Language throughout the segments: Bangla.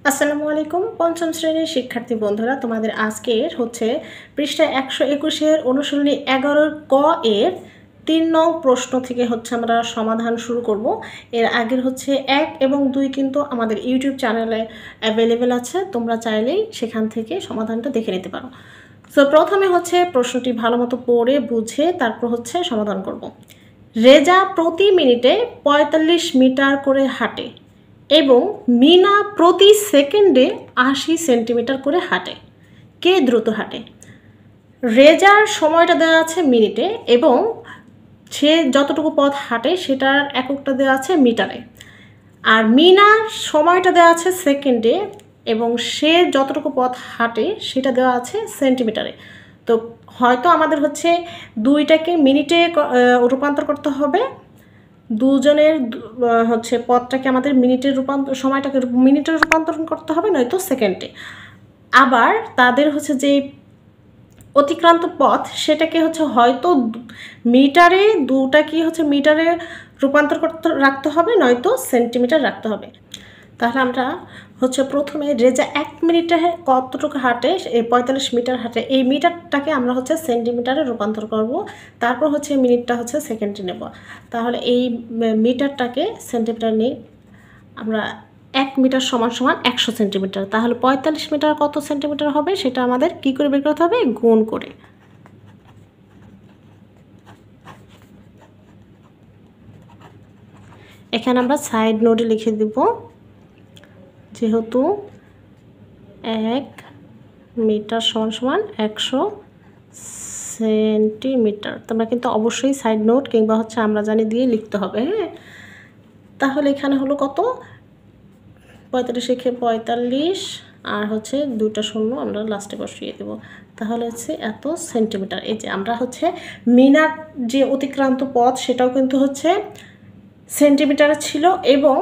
আসসালামু আলাইকুম পঞ্চম শ্রেণীর শিক্ষার্থী বন্ধুরা, তোমাদের আজকের হচ্ছে পৃষ্ঠা 121 অনুশীলনী 11 ক এর 3 নং প্রশ্ন থেকে হচ্ছে আমরা সমাধান শুরু করব। এর আগের হচ্ছে 1 এবং 2 কিন্তু আমাদের ইউটিউব চ্যানেলে অ্যাভেলেবেল আছে, তোমরা চাইলেই সেখান থেকে সমাধানটা দেখে নিতে পারো। সো প্রথমে হচ্ছে প্রশ্নটি ভালোমতো পড়ে বুঝে তারপর হচ্ছে সমাধান করব। রেজা প্রতি মিনিটে 45 মিটার করে হাঁটে এবং মিনা প্রতি সেকেন্ডে 80 সেন্টিমিটার করে হাঁটে। কে দ্রুত হাঁটে? রেজার সময়টা দেওয়া আছে মিনিটে এবং সে যতটুকু পথ হাঁটে সেটার এককটা দেওয়া আছে মিটারে। আর মিনার সময়টা দেওয়া আছে সেকেন্ডে এবং সে যতটুকু পথ হাঁটে সেটা দেওয়া আছে সেন্টিমিটারে। তো হয়তো আমাদের হচ্ছে দুইটাকে মিনিটে রূপান্তর করতে হবে, দুজনের হচ্ছে পথটাকে আমাদের মিনিটের সময়টাকে মিনিটের রূপান্তরণ করতে হবে, নয়তো সেকেন্ডে। আবার তাদের হচ্ছে যে অতিক্রান্ত পথ সেটাকে হচ্ছে হয়তো মিটারে দুটাকে হচ্ছে মিটারে রূপান্তর করতে রাখতে হবে, নয়তো সেন্টিমিটার রাখতে হবে। তাহলে আমরা হচ্ছে প্রথমে রেজা 1 মিনিটে কতটুকু হাঁটে, এই 45 মিটার হাঁটে, এই মিটারটাকে আমরা হচ্ছে সেন্টিমিটারে রূপান্তর করব, তারপর হচ্ছে মিনিটটা হচ্ছে সেকেন্ডে নেব। তাহলে এই মিটারটাকে সেন্টিমিটার নিই আমরা, 1 মিটার সমান সমান 100 সেন্টিমিটার। তাহলে 45 মিটার কত সেন্টিমিটার হবে সেটা আমাদের কি করে বের করতে হবে? গুণ করে। এখানে আমরা সাইড নোটে লিখে দিব, যেহেতু 1 মিটার সমান সমান 100 সেন্টিমিটার, তোমরা কিন্তু অবশ্যই সাইড নোট কিংবা হচ্ছে আমরা জানি দিয়ে লিখতে হবে। হ্যাঁ, তাহলে এখানে হলো কত? 45 আর হচ্ছে 2টা শূন্য আমরা লাস্টে বসিয়ে দেব। তাহলে হচ্ছে এত সেন্টিমিটার। এই যে আমরা হচ্ছে মিনার যে অতিক্রান্ত পথ সেটাও কিন্তু হচ্ছে সেন্টিমিটারে ছিল এবং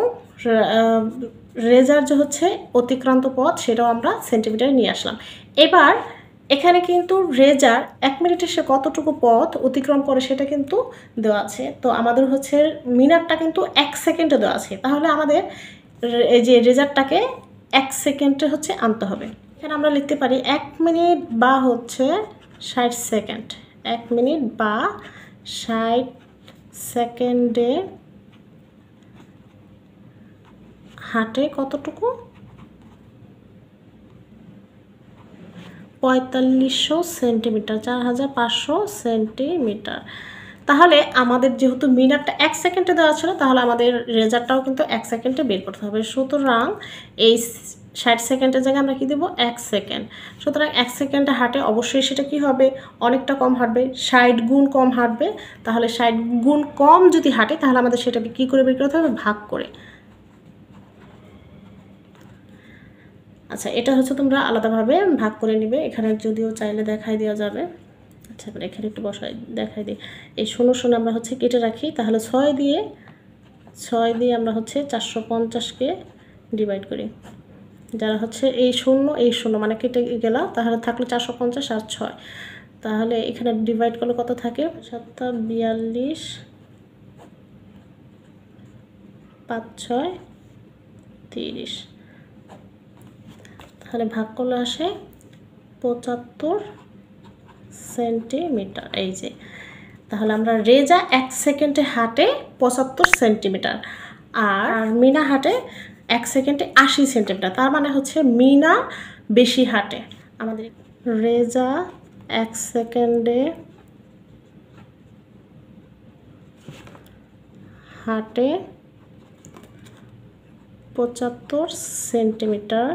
রেজার যে হচ্ছে অতিক্রান্ত পথ সেটাও আমরা সেন্টিমিটারে নিয়ে আসলাম। এবার এখানে কিন্তু রেজার 1 মিনিটে সে কতটুকু পথ অতিক্রম করে সেটা কিন্তু দেওয়া আছে। তো আমাদের হচ্ছে মিনারটা কিন্তু 1 সেকেন্ডে দেওয়া আছে, তাহলে আমাদের এই যে রেজারটাকে 1 সেকেন্ডে হচ্ছে আনতে হবে। এখানে আমরা লিখতে পারি 1 মিনিট বা হচ্ছে 60 সেকেন্ড। 1 মিনিট বা 60 সেকেন্ডে হাঁটে কতটুকু? 4500 সেন্টিমিটার, 4500 সেন্টিমিটার। তাহলে আমাদের যেহেতু মিনারটা 1 সেকেন্ডে দেওয়া ছিল, তাহলে আমাদের রেজারটাও কিন্তু 1 সেকেন্ডে বের করতে হবে। সুতরাং এই 60 সেকেন্ডের জায়গায় আমরা কি দেবো? 1 সেকেন্ড। সুতরাং 1 সেকেন্ডে হাঁটে, অবশ্যই সেটা কি হবে? অনেকটা কম হাঁটবে, 60 গুণ কম হাঁটবে। তাহলে 60 গুণ কম যদি হাঁটে তাহলে আমাদের সেটাকে কী করে বের করতে হবে? ভাগ করে। আচ্ছা, এটা হচ্ছে তোমরা আলাদাভাবে ভাগ করে নিবে, এখানে যদিও চাইলে দেখাই দেওয়া যাবে। আচ্ছা, এবার এখানে একটু বসাই দেখাই দিই। এই 0 আমরা হচ্ছে কেটে রাখি, তাহলে 6 দিয়ে আমরা হচ্ছে 450কে ডিভাইড করি। যারা হচ্ছে এই 0 মানে কেটে গেল, তাহলে থাকলো 450 আর 6। তাহলে এখানে ডিভাইড করলে কত থাকে? 7 42, 5 6 30। তাহলে ভাগ করলে আসে 75 সেন্টিমিটার। এই যে, তাহলে আমরা রেজা 1 সেকেন্ডে হাঁটে 75 সেন্টিমিটার আর মিনা হাঁটে 1 সেকেন্ডে 80 সেন্টিমিটার। তার মানে হচ্ছে মিনা বেশি হাঁটে। আমাদের রেজা 1 সেকেন্ডে হাঁটে 75 সেন্টিমিটার,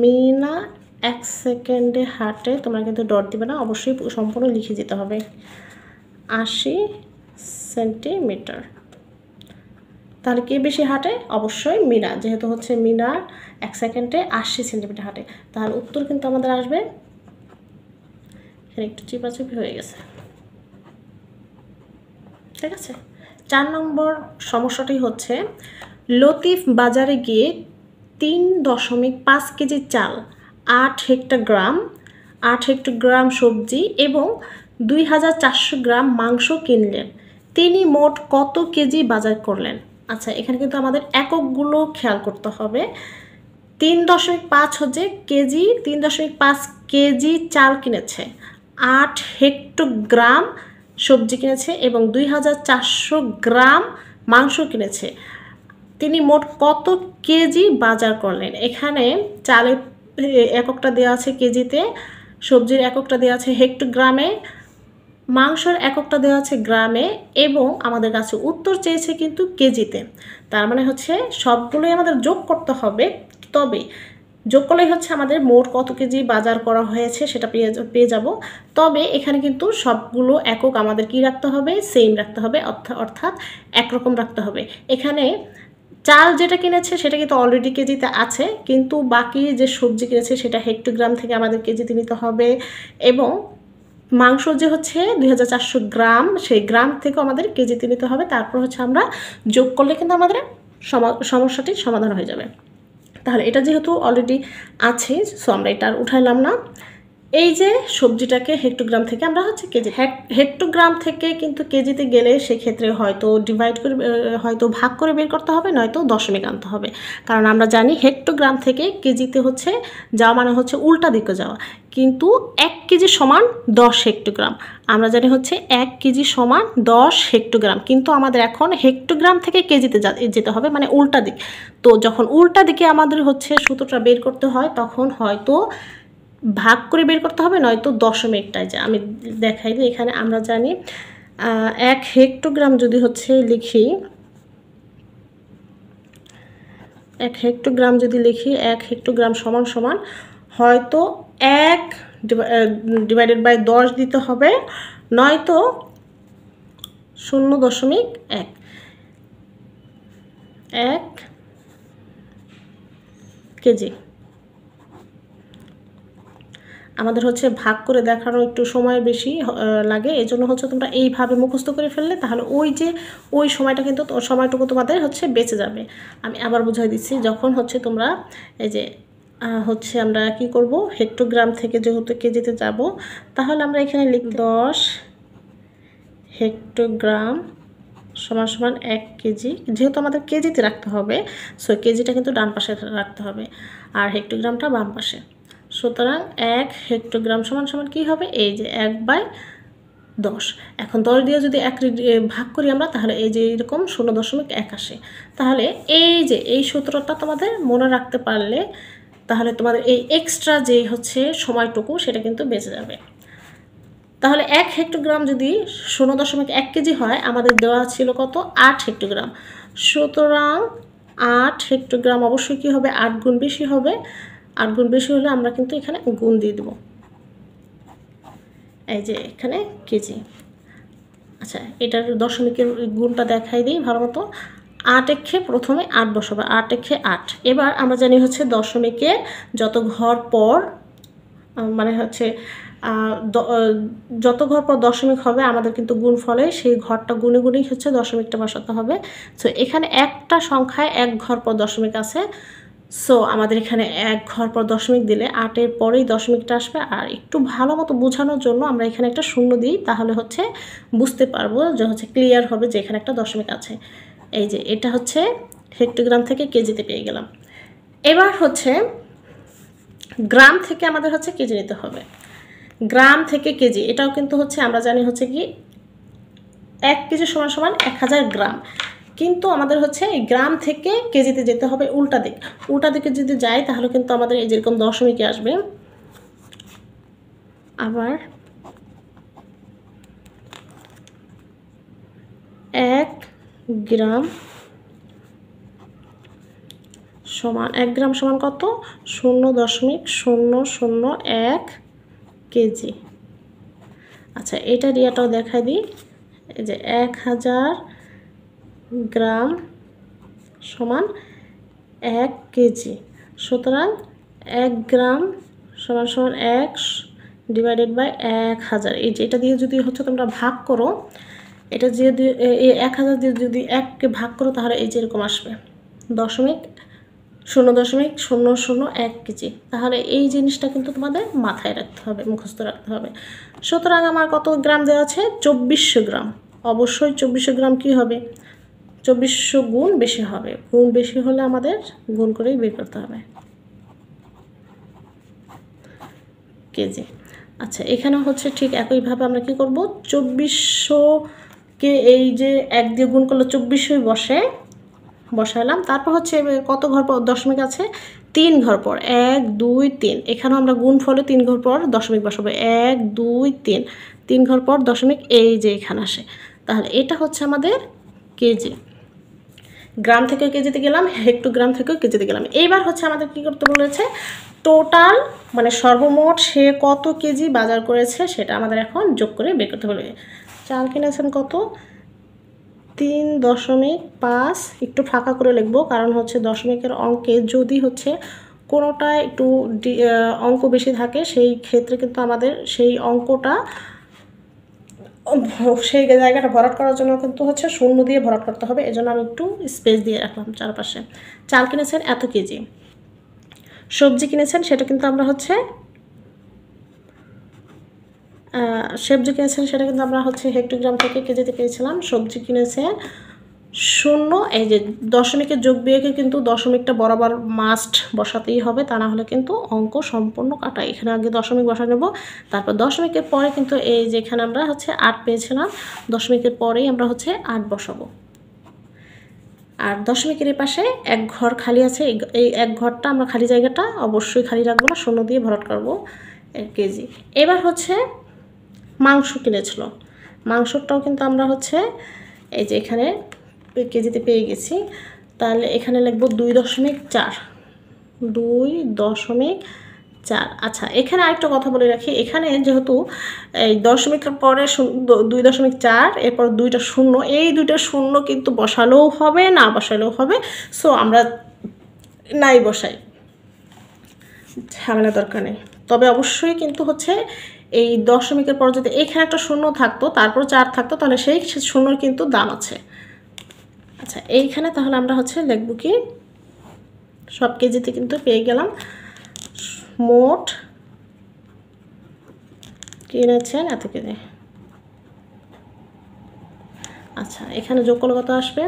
মিনা 1 সেকেন্ডে হাঁটে, তোমরা কিন্তু ডট দিবে না, অবশ্যই সম্পূর্ণ লিখে যেতে হবে, 80 সেন্টিমিটার। তাহলে কে বেশি হাঁটে? অবশ্যই মিনা, যেহেতু হচ্ছে মিনার 1 সেকেন্ডে 80 সেন্টিমিটার হাঁটে। তাহলে উত্তর কিন্তু আমাদের আসবে, এখানে একটু চিপাচিপি হয়ে গেছে, ঠিক আছে। 4 নম্বর সমস্যাটি হচ্ছে লতিফ বাজারে গিয়ে 3.5 কেজি চাল, 8 হেক্টোগ্রাম সবজি এবং 2400 গ্রাম মাংস কিনলেন। তিনি মোট কত কেজি বাজার করলেন? আচ্ছা, এখানে কিন্তু আমাদের এককগুলো খেয়াল করতে হবে। 3.5 হচ্ছে কেজি, 3.5 কেজি চাল কিনেছে, 8 হেক্টোগ্রাম সবজি কিনেছে এবং 2400 গ্রাম মাংস কিনেছে। তিনি মোট কত কেজি বাজার করলেন? এখানে চালের এককটা দেওয়া আছে কেজিতে, সবজির এককটা দেওয়া আছে হেক্টোগ্রামে, মাংসের এককটা দেওয়া আছে গ্রামে এবং আমাদের কাছে উত্তর চেয়েছে কিন্তু কেজিতে। তার মানে হচ্ছে সবগুলোই আমাদের যোগ করতে হবে, তবে যোগ করলেই হচ্ছে আমাদের মোট কত কেজি বাজার করা হয়েছে সেটা পেয়ে যাব। তবে এখানে কিন্তু সবগুলো একক আমাদের কি রাখতে হবে? সেম রাখতে হবে, অর্থাৎ একরকম রাখতে হবে। এখানে চাল যেটা কিনেছে সেটা কিন্তু অলরেডি কেজিতে আছে, কিন্তু বাকি যে সবজি কিনেছে সেটা হেক্টোগ্রাম থেকে আমাদের কেজিতে নিতে হবে এবং মাংস যে হচ্ছে 2400 গ্রাম, সেই গ্রাম থেকে আমাদের কেজিতে নিতে হবে। তারপর হচ্ছে আমরা যোগ করলে কিন্তু আমাদের সমস্যাটির সমাধান হয়ে যাবে। তাহলে এটা যেহেতু অলরেডি আছে, সো আমরা এটা আর উঠাইলাম না। এই যে সবজিটাকে হেক্টোগ্রাম থেকে আমরা হচ্ছে কেজি, হেক্টোগ্রাম থেকে কিন্তু কেজিতে গেলে সেক্ষেত্রে হয়তো ডিভাইড করে, হয়তো ভাগ করে বের করতে হবে, নয়তো দশমিক আনতে হবে। কারণ আমরা জানি হেক্টোগ্রাম থেকে কেজিতে হচ্ছে যাওয়া মানে হচ্ছে উল্টা দিকে যাওয়া, কিন্তু 1 কেজি সমান 10 হেক্টোগ্রাম। আমরা জানি হচ্ছে 1 কেজি সমান 10 হেক্টোগ্রাম, কিন্তু আমাদের এখন হেক্টোগ্রাম থেকে কেজিতে যেতে হবে, মানে উল্টা দিক। তো যখন উল্টা দিকে আমাদের হচ্ছে সূত্রটা বের করতে হয়, তখন হয়তো ভাগ করে বের করতে হবে, নয়তো দশমিকটায় যে আমি দেখাই দিই। এখানে আমরা জানি 1 হেক্টোগ্রাম যদি হচ্ছে লিখি, 1 হেক্টোগ্রাম যদি লিখি, 1 হেক্টোগ্রাম সমান সমান হয়তো 1 ডিভাইডেড বাই 10 দিতে হবে, নয়তো 0.1 কেজি। আমাদের হচ্ছে ভাগ করে দেখানো একটু সময় বেশি লাগে, এই জন্য হচ্ছে তোমরা এইভাবে মুখস্থ করে ফেললে তাহলে ওই সময়টা কিন্তু সময়টুকু তোমাদের হচ্ছে বেঁচে যাবে। আমি আবার বুঝাই দিচ্ছি, যখন হচ্ছে তোমরা এই যে হচ্ছে আমরা কি করব, হেক্টোগ্রাম থেকে যেহেতু কেজিতে যাব, তাহলে আমরা এখানে লিখ 10 হেক্টোগ্রাম সমান সমান 1 কেজি। যেহেতু আমাদের কেজিতে রাখতে হবে, সো কেজিটা কিন্তু ডান পাশে রাখতে হবে আর হেক্টোগ্রামটা বাম পাশে। সুতরাং 1 হেক্টোগ্রাম সমান সমান কী হবে? এই যে 1/10। এখন 10 দিয়ে যদি 1 ভাগ করি আমরা, তাহলে এই যে এরকম 0.1 আসে। তাহলে এই যে এই সূত্রটা তোমাদের মনে রাখতে পারলে তাহলে তোমাদের এই এক্সট্রা যে হচ্ছে সময়টুকু সেটা কিন্তু বেঁচে যাবে। তাহলে 1 হেক্টোগ্রাম যদি 0.1 কেজি হয়, আমাদের দেওয়া ছিল কত? 8 হেক্টোগ্রাম। সুতরাং 8 হেক্টোগ্রাম অবশ্যই কী হবে? 8 গুণ বেশি হবে। 8 গুণ বেশি হলে আমরা কিন্তু এখানে গুণ দিয়ে দেব, এই যে এখানে কেজি। আচ্ছা, এটার দশমিকের গুণটা দেখাই দিই ভালো মতো। 8 একে প্রথমে 8 বসাবো, 8 একে 8। এবার আমরা জানি হচ্ছে দশমিকে যত ঘর পর মানে হচ্ছে যত ঘর পর দশমিক হবে আমাদের কিন্তু গুণফলে সেই ঘরটা গুণে গুণেই হচ্ছে দশমিকটা বসাতে হবে। সো এখানে একটা সংখ্যায় 1 ঘর পর দশমিক আছে, সো আমাদের এখানে 1 ঘর পর দশমিক দিলে 8-এর পরেই দশমিকটা আসবে। আর একটু ভালো মতো বোঝানোর জন্য আমরা এখানে একটা শূন্য দিই, তাহলে হচ্ছে বুঝতে পারবো যে হচ্ছে ক্লিয়ার হবে যে এখানে একটা দশমিক আছে। এই যে এটা হচ্ছে হেক্টোগ্রাম থেকে কেজিতে পেয়ে গেলাম। এবার হচ্ছে গ্রাম থেকে আমাদের হচ্ছে কেজি নিতে হবে। গ্রাম থেকে কেজি, এটাও কিন্তু হচ্ছে আমরা জানি হচ্ছে কি 1 কেজি সমান সমান 1000 গ্রাম, কিন্তু আমাদের হচ্ছে এই গ্রাম থেকে কেজিতে যেতে হবে উল্টা দিক। উল্টা দিকে যদি যাই তাহলে কিন্তু আমাদের এই যেরকম দশমিকে আসবে। আবার 1 গ্রাম সমান 1 গ্রাম সমান কত? 0.001 কেজি। আচ্ছা, এটা রিয়াটাও দেখাই দিই। এই যে 1000 গ্রাম সমান 1 কেজি। সুতরাং 1 গ্রাম সমান সমান 1 ডিভাইডেড বাই 1000। এই যে এটা দিয়ে যদি হচ্ছে তোমরা ভাগ করো, এটা যদি এই 1000 দিয়ে যদি 1কে ভাগ করো তাহলে এই যে এরকম আসবে 0.001 কেজি। তাহলে এই জিনিসটা কিন্তু তোমাদের মাথায় রাখতে হবে, মুখস্থ রাখতে হবে। সুতরাং আমার কত গ্রাম দেওয়া আছে? 2400 গ্রাম। অবশ্যই 2400 গ্রাম কী হবে? 2400 গুণ বেশি হবে, গুণ বেশি হলে আমাদের গুণ করেই বের করতে হবে কেজি। আচ্ছা এখানে হচ্ছে ঠিক একইভাবে আমরা কি করব, 2400কে এই যে 1 দিয়ে গুণ করলে 2400ই বসাইলাম। তারপর হচ্ছে কত ঘর পর দশমিক আছে, 3 ঘর পর, 1 2 3। এখানেও আমরা গুণ ফলে 3 ঘর পর দশমিক বসাবো, 1 2 3, 3 ঘর পর দশমিক এই যে এখানে আসে। তাহলে এটা হচ্ছে আমাদের কেজি। গ্রাম থেকে কেজিতে গেলাম, হেক্টোগ্রাম থেকেও কেজিতে গেলাম। এইবার হচ্ছে আমাদের কি করতে বলেছে, টোটাল মানে সর্বমোট সে কত কেজি বাজার করেছে সেটা আমাদের এখন যোগ করে বের করতে বলবে। চাল কিনেছেন কত, 3.5। একটু ফাঁকা করে লিখবো, কারণ হচ্ছে দশমিকের অঙ্কে যদি হচ্ছে কোনোটা একটু অঙ্ক বেশি থাকে সেই ক্ষেত্রে কিন্তু আমাদের সেই অঙ্কটা সেই জায়গাটা ভরাট করার জন্য কিন্তু হচ্ছে শূন্য দিয়ে ভরাট করতে হবে। এজন্য আমি একটু স্পেস দিয়ে রাখলাম চারপাশে। চাল কিনেছেন এত কেজি, সবজি কিনেছেন সেটা কিন্তু আমরা হচ্ছে হেক্টোগ্রাম থেকে কেজিতে পেয়েছিলাম। সবজি কিনেছেন 0, এই যে দশমিকের যোগ বিয়োগে কিন্তু দশমিকটা বরাবর মাস্ট বসাতেই হবে, তা না হলে কিন্তু অঙ্ক সম্পূর্ণ কাটা। এখানে আগে দশমিক বসা নেব, তারপর দশমিকের পরে কিন্তু এই যে এখানে আমরা হচ্ছে 8 পেয়েছিলাম, দশমিকের পরেই আমরা হচ্ছে 8 বসাবো। আর দশমিকের এই পাশে 1 ঘর খালি আছে, এই 1 ঘরটা আমরা খালি জায়গাটা অবশ্যই খালি রাখবো না, শূন্য দিয়ে ভরাট করবো কেজি। এবার হচ্ছে মাংস কিনেছিল, মাংসটাও কিন্তু আমরা হচ্ছে এই যে এখানে কেজিতে পেয়ে গেছি। তাহলে এখানে লিখবো 2.4, 2.4। আচ্ছা এখানে আরেকটা কথা বলে রাখি, এখানে যেহেতু এই দশমিকের পরে 2.4, এরপর 2টা শূন্য, এই 2টা শূন্য কিন্তু বসালেও হবে না বসালেও হবে, সো আমরা নাই বসাই, ঝামেলা দরকার নেই। তবে অবশ্যই কিন্তু হচ্ছে এই দশমিকের পর যদি এখানে একটা শূন্য থাকতো তারপর 4 থাকতো, তাহলে সেই শূন্যর কিন্তু দাম আছে। আচ্ছা এইখানে তাহলে আমরা হচ্ছে লিখব কি, সব কেজিতে কিন্তু পেয়ে গেলাম, মোট কিনেছেন এত কেজি। আচ্ছা এখানে যোগ করলে কত আসবে,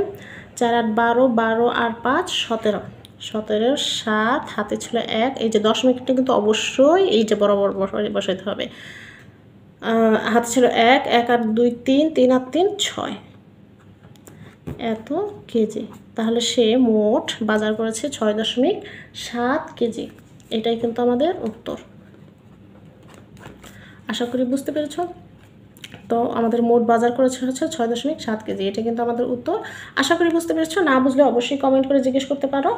4 8 12, 12 আর 5 17, 17 7, হাতে ছিল 1, এই যে দশমিকটা কিন্তু অবশ্যই এই যে বরাবর বসাইতে হবে। হাতে ছিল 1, 1 আর 2 3, 3 আর 3 6 এত কেজি। তাহলে সে মোট বাজার করেছে 6.7 কেজি। এটাই কিন্তু আমাদের উত্তর। আশা করি বুঝতে পেরেছ। তো আমাদের মোট বাজার করেছে হচ্ছে 6.7 কেজি, এটা কিন্তু আমাদের উত্তর। আশা করি বুঝতে পেরেছ, না বুঝলে অবশ্যই কমেন্ট করে জিজ্ঞেস করতে পারো।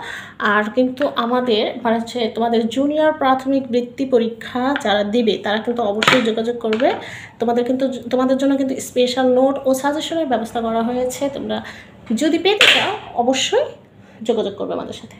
আর কিন্তু আমাদের মানে হচ্ছে তোমাদের জুনিয়র প্রাথমিক বৃত্তি পরীক্ষা যারা দিবে তারা কিন্তু অবশ্যই যোগাযোগ করবে। তোমাদের জন্য কিন্তু স্পেশাল নোট ও সাজেশনের ব্যবস্থা করা হয়েছে। তোমরা যদি পেতে চাও অবশ্যই যোগাযোগ করবে আমাদের সাথে।